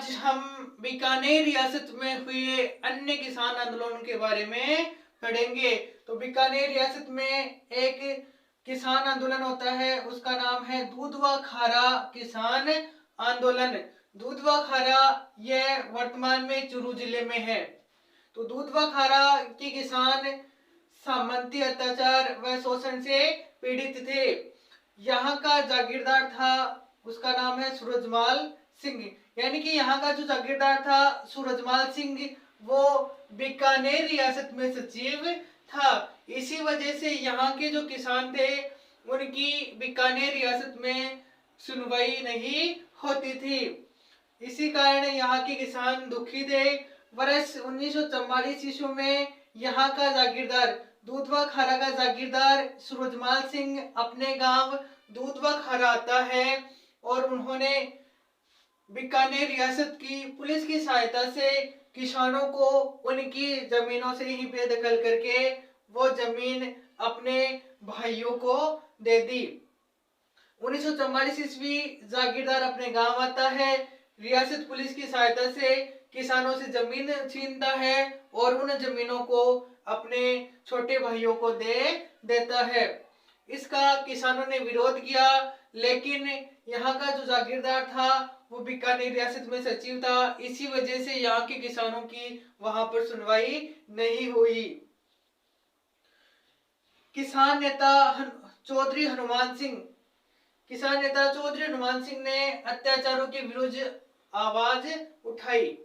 आज हम बीकानेर रियासत में हुए अन्य किसान आंदोलन के बारे में पढ़ेंगे। तो बीकानेर रियासत में एक किसान आंदोलन होता है, उसका नाम है दूधवा खारा किसान आंदोलन। दूधवा खारा यह वर्तमान में चूरू जिले में है। तो दूधवा खारा के किसान सामंती अत्याचार व शोषण से पीड़ित थे। यहाँ का जागीरदार था, उसका नाम है सूरजमाल सिंह। यानी कि यहाँ का जो जागीरदार था सूरजमाल सिंह, वो बीकानेर रियासत में सचिव था। इसी वजह से यहाँ के जो किसान थे उनकी बीकानेर रियासत में सुनवाई नहीं होती थी। इसी कारण यहाँ के किसान दुखी थे। वर्ष 1944 ईस्वी में यहाँ का जागीरदार दूधवा खारा का जागीरदार सूरजमाल सिंह अपने गांव दूधवा खारा आता है और उन्होंने बीकानेर रियासत की पुलिस की सहायता से किसानों को उनकी जमीनों से ही बेदखल करके वो जमीन अपने भाइयों को दे दी। 1944 ईस्वी जागीरदार अपने गांव आता है, रियासत पुलिस की सहायता से किसानों से जमीन छीनता है और उन जमीनों को अपने छोटे भाइयों को दे देता है। इसका किसानों ने विरोध किया, लेकिन यहाँ का जो जागीरदार था वो बीकानेर रियासत में सचिव था। इसी वजह से यहाँ के किसानों की वहां पर सुनवाई नहीं हुई। किसान नेता चौधरी हनुमान सिंह ने अत्याचारों के विरुद्ध आवाज उठाई।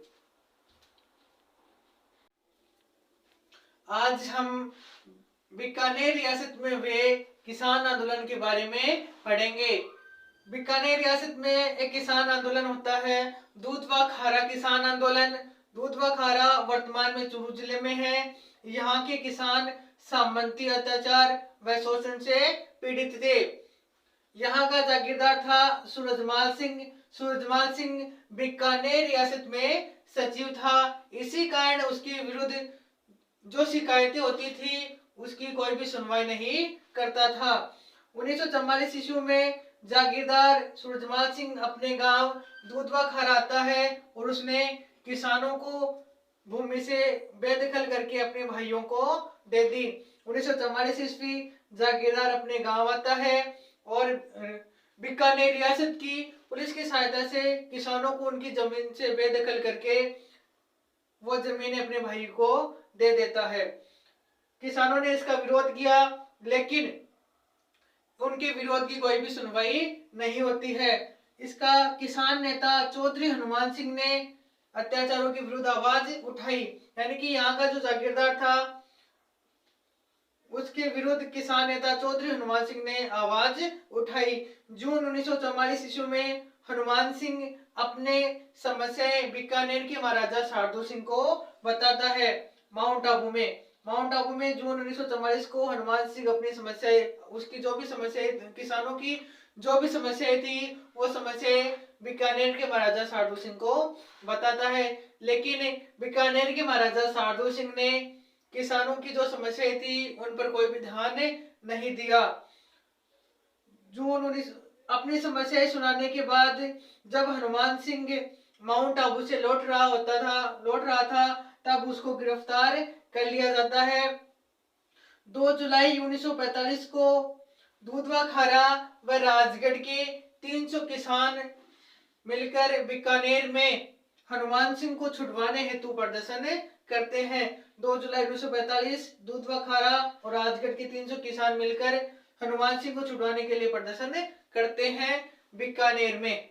आज हम बीकानेर रियासत में हुए किसान आंदोलन के बारे में पढ़ेंगे। बीकानेर रियासत में एक किसान आंदोलन होता है, दूधवा खारा किसान आंदोलन। दूधवा खारा वर्तमान में चूरू जिले में है। यहाँ के किसान सामंती अत्याचार व शोषण से पीड़ित थे। यहाँ का जागीरदार था सूरजमाल सिंह बीकानेर रियासत में सचिव था। इसी कारण उसके विरुद्ध जो शिकायतें होती थी उसकी कोई भी सुनवाई नहीं करता था। 1944 ईस्वी में जागीरदार सूरजमाल सिंह अपने गांव दूधवा खारा आता है और उसने किसानों को भूमि से बेदखल करके अपने भाइयों को दे दी। 1944 ईस्वी जागीरदार अपने गांव आता है और बीकानेर रियासत की पुलिस की सहायता से किसानों को उनकी जमीन से बेदखल करके वो जमीन अपने भाई को दे देता है। किसानों ने इसका विरोध किया, लेकिन उनके विरोध की कोई भी सुनवाई नहीं होती है। इसका किसान नेता चौधरी हनुमान सिंह ने अत्याचारों के विरुद्ध आवाज उठाई। यानी कि यहाँ का जो जागीरदार था उसके विरुद्ध किसान नेता चौधरी हनुमान सिंह ने आवाज उठाई। जून 1944 ईस्वी में हनुमान सिंह अपने समस्याएं बीकानेर के महाराजा शार्दुल सिंह को बताता है। माउंट आबू में जून 1944 को हनुमान सिंह अपनी समस्याएं, उसकी जो भी समस्याएं, किसानों की जो भी समस्याएं थी वो समस्याएं बीकानेर के महाराजा शार्दुल सिंह को बताता है। लेकिन बीकानेर के महाराजा शार्दुल सिंह ने किसानों की जो समस्याएं थी उन पर कोई भी ध्यान नहीं दिया। अपनी समस्याएं सुनाने के बाद जब हनुमान सिंह माउंट आबू से लौट रहा था तब उसको गिरफ्तार कर लिया जाता है। 2 जुलाई 1945 को दूधवा खारा व राजगढ़ के 300 किसान मिलकर बीकानेर में हनुमान सिंह को छुड़वाने हेतु प्रदर्शन करते हैं। 2 जुलाई 1945 दूधवा खारा और राजगढ़ के 300 किसान मिलकर हनुमान सिंह को छुड़वाने के लिए प्रदर्शन करते हैं बीकानेर में।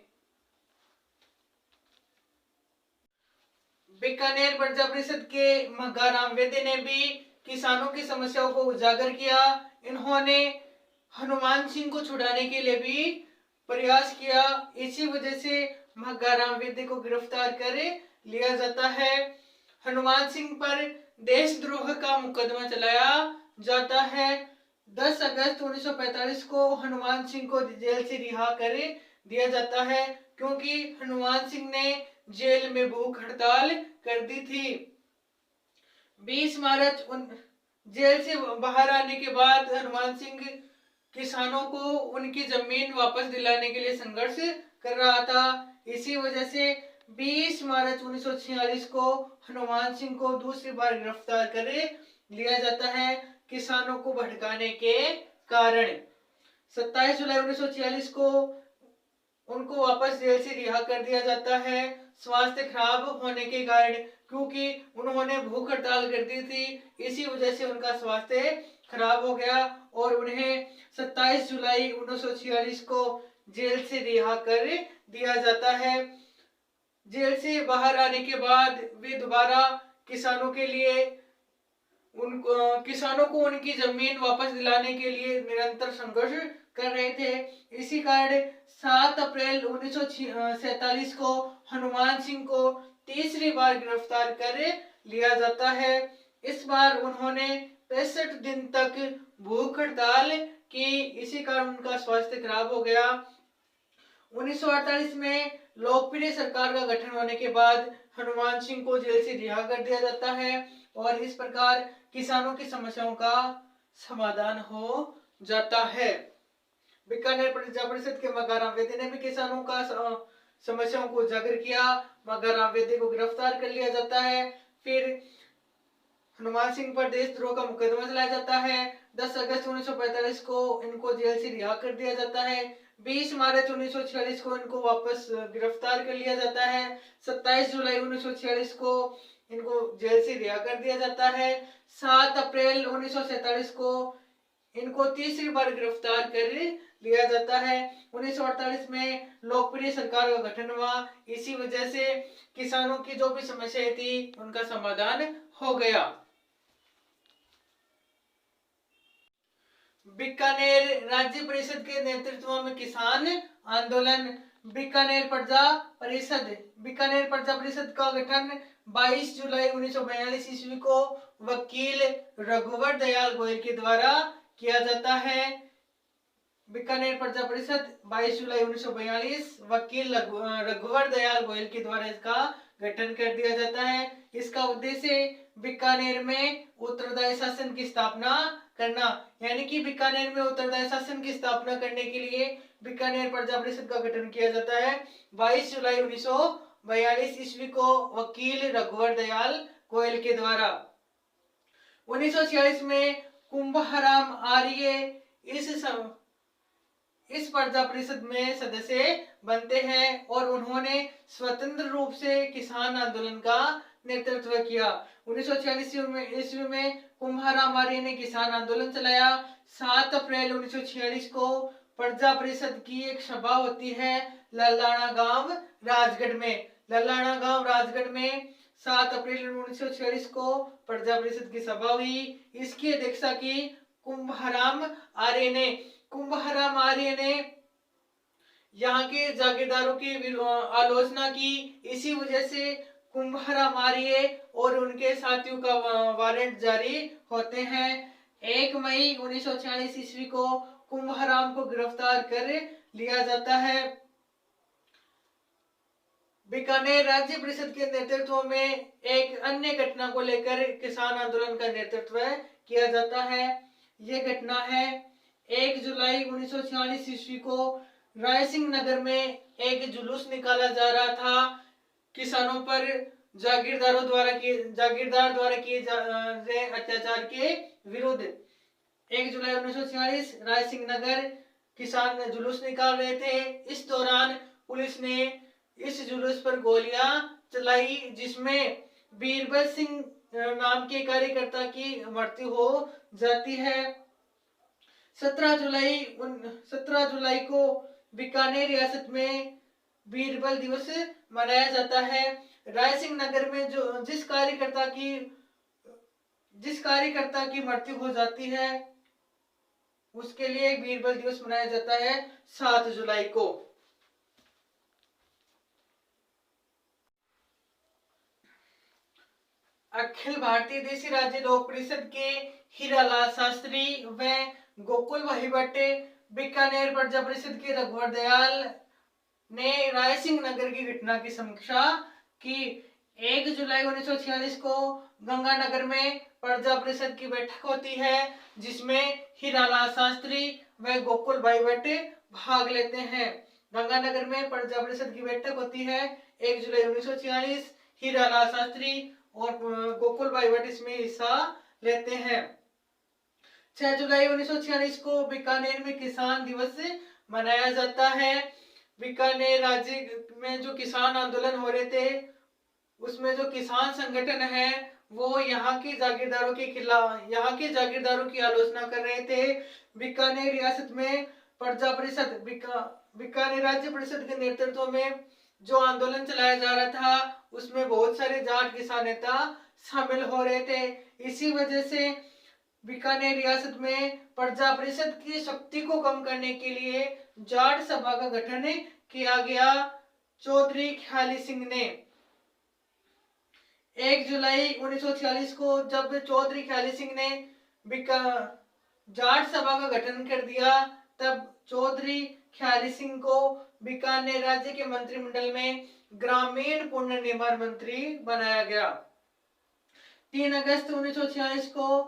बीकानेर प्रजा परिषद के महाराम वेदे ने भी किसानों की समस्याओं को उजागर किया। इन्होंने हनुमान सिंह को छुड़ाने के लिए भी प्रयास किया। इसी वजह से महाराम वेदे को गिरफ्तार कर लिया जाता है। हनुमान सिंह पर देशद्रोह का मुकदमा चलाया जाता है। 10 अगस्त 1945 को हनुमान सिंह को जेल से रिहा कर दिया जाता है, क्योंकि हनुमान सिंह ने जेल में भूख हड़ताल कर दी थी। 20 मार्च जेल से बाहर आने के बाद हनुमान सिंह किसानों को उनकी जमीन वापस दिलाने के लिए संघर्ष कर रहा था। इसी वजह से 20 मार्च 1946 को हनुमान सिंह को दूसरी बार गिरफ्तार कर लिया जाता है किसानों को भड़काने के कारण। 27 जुलाई 1946 को उनको वापस जेल से रिहा कर दिया जाता है स्वास्थ्य खराब होने के कारण, क्योंकि उन्होंने भूख हड़ताल कर दी थी, इसी वजह से उनका स्वास्थ्य खराब हो गया और उन्हें 27 जुलाई 1946 को जेल से रिहा कर दिया जाता है। जेल से बाहर आने के बाद वे दोबारा किसानों के लिए किसानों को उनकी जमीन वापस दिलाने के लिए निरंतर संघर्ष कर रहे थे। इसी कारण 7 अप्रैल 1947 को हनुमान सिंह को तीसरी बार गिरफ्तार कर लिया जाता है। इस बार उन्होंने 65 दिन तक भूख हड़ताल की, इसी कारण उनका स्वास्थ्य खराब हो गया। 1948 में लोकप्रिय सरकार का गठन होने के बाद हनुमान सिंह को जेल से रिहा कर दिया जाता है और इस प्रकार किसानों की समस्याओं का समाधान हो जाता है। बीकानेर प्रजा परिषद के मकाराम वैद्य ने भी किसानों का समस्याओं को उजागर किया। मकाराम वैद्य को गिरफ्तार कर लिया जाता है। फिर हनुमान सिंह पर देशद्रोह का मुकदमा चलाया जाता है। 10 अगस्त 1945 को इनको जेल से रिहा कर दिया जाता है। 20 मार्च 1946 को इनको वापस गिरफ्तार कर लिया जाता है। 27 जुलाई 1946 को इनको जेल से रिहा कर दिया जाता है। 7 अप्रैल 1947 को इनको तीसरी बार गिरफ्तार कर लिया जाता है। 1948 में लोकप्रिय सरकार का गठन हुआ, इसी वजह से किसानों की जो भी समस्याएं थी उनका समाधान हो गया। बीकानेर राज्य परिषद के नेतृत्व में किसान आंदोलन। बीकानेर प्रजा परिषद का गठन 22 जुलाई 1942 ईस्वी को वकील रघुवर दयाल गोयल के द्वारा किया जाता है। बीकानेर प्रजा परिषद 22 जुलाई 1942 वकील रघुवर दयाल गोयल के द्वारा इसका गठन कर दिया जाता है। इसका उद्देश्य बीकानेर में उत्तरदायी शासन की स्थापना करना, यानी कि बीकानेर में उत्तरदायी शासन की स्थापना करने के लिए बीकानेर प्रजा परिषद का गठन किया जाता है। 22 जुलाई 1942 ईस्वी को वकील रघुवर दयाल गोयल के द्वारा। 1946 में कुंभराम आर्य इस प्रजा परिषद में सदस्य बनते हैं और उन्होंने स्वतंत्र रूप से किसान आंदोलन का नेतृत्व किया। 1946 ईस्वी में कुंभराम आर्य ने किसान आंदोलन चलाया। 7 अप्रैल 1946 को प्रजा परिषद की एक सभा होती है लल्लाना गांव राजगढ़ में। 7 अप्रैल 1946 को प्रजा परिषद की सभा हुई। इसकी अध्यक्षता की कुंभराम आर्य ने यहाँ के जागीरदारों की आलोचना की। इसी वजह से कुंभराम आर्य और उनके साथियों का वारंट जारी होते हैं। 1 मई 1946 ईस्वी को कुंभराम को गिरफ्तार कर लिया जाता है। बीकानेर राज्य परिषद के नेतृत्व में एक अन्य घटना को लेकर किसान आंदोलन का नेतृत्व किया जाता है। यह घटना है 1 जुलाई 1946 ईस्वी को रायसिंह नगर में एक जुलूस निकाला जा रहा था किसानों पर जागीरदार द्वारा किए जा रहे अत्याचार के विरुद्ध। 1 जुलाई 1946 रायसिंह नगर किसान जुलूस निकाल रहे थे। इस दौरान पुलिस ने इस जुलूस पर गोलियां चलाई, जिसमें बीरबल सिंह नाम के कार्यकर्ता की मृत्यु हो जाती है। 17 जुलाई को बीकानेर रियासत में बीरबल दिवस मनाया जाता है। रायसिंह नगर में जिस कार्यकर्ता की मृत्यु हो जाती है उसके लिए बीरबल दिवस मनाया जाता है 7 जुलाई को। अखिल भारतीय देशी राज्य लोक परिषद के हीरालाल शास्त्री व गोकुल भाई भट्ट, बीकानेर प्रजा परिषद के रघुवर दयाल ने रायसिंह नगर की घटना की समीक्षा की। 1 जुलाई 1946 को गंगानगर में प्रजा परिषद की बैठक होती है, जिसमें हीरालाल शास्त्री व गोकुल भाई भट्ट भाग लेते हैं। गंगानगर में प्रजा परिषद की बैठक होती है 1 जुलाई 1946। हीरालाल शास्त्री और गोकुल भाई भट्ट इसमें हिस्सा लेते हैं। 6 जुलाई 1946 को बीकानेर में किसान दिवस मनाया जाता है। बीकानेर राज्य में जो किसान आंदोलन हो रहे थे उसमें जो किसान संगठन है वो यहाँ के जागीरदारों के खिलाफ, यहाँ के जागीरदारों की आलोचना कर रहे थे। बीकानेर रियासत में प्रजा परिषद बीकानेर राज्य परिषद के नेतृत्व में जो आंदोलन चलाया जा रहा था उसमें बहुत सारे जाट किसान नेता शामिल हो रहे थे। इसी वजह से बीकानेर रियासत में प्रजा परिषद की शक्ति को कम करने के लिए जाट सभा का गठन किया गया। चौधरी ख्याली सिंह ने 1 जुलाई 1946 को जब चौधरी ख्याली सिंह ने जाट सभा का गठन कर दिया तब चौधरी ख्याली सिंह को बीकानेर राज्य के मंत्रिमंडल में ग्रामीण पुनर्निर्माण मंत्री बनाया गया। 3 अगस्त 1946 को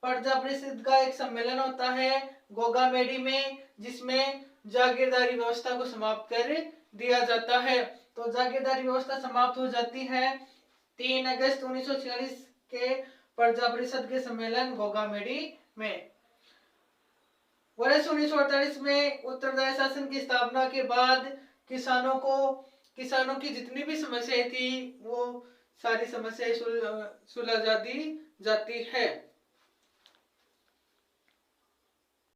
प्रजा परिषद का एक सम्मेलन होता है गोगामेडी में, जिसमें जागीरदारी व्यवस्था को समाप्त कर दिया जाता है। तो जागीरदारी व्यवस्था समाप्त हो जाती है 3 अगस्त 1946 के प्रजा परिषद के सम्मेलन गोगामेडी में। वर्ष 1948 में उत्तरदायी शासन की स्थापना के बाद किसानों की जितनी भी समस्याएं थी वो सारी समस्याएं सुलझा दी जाती है।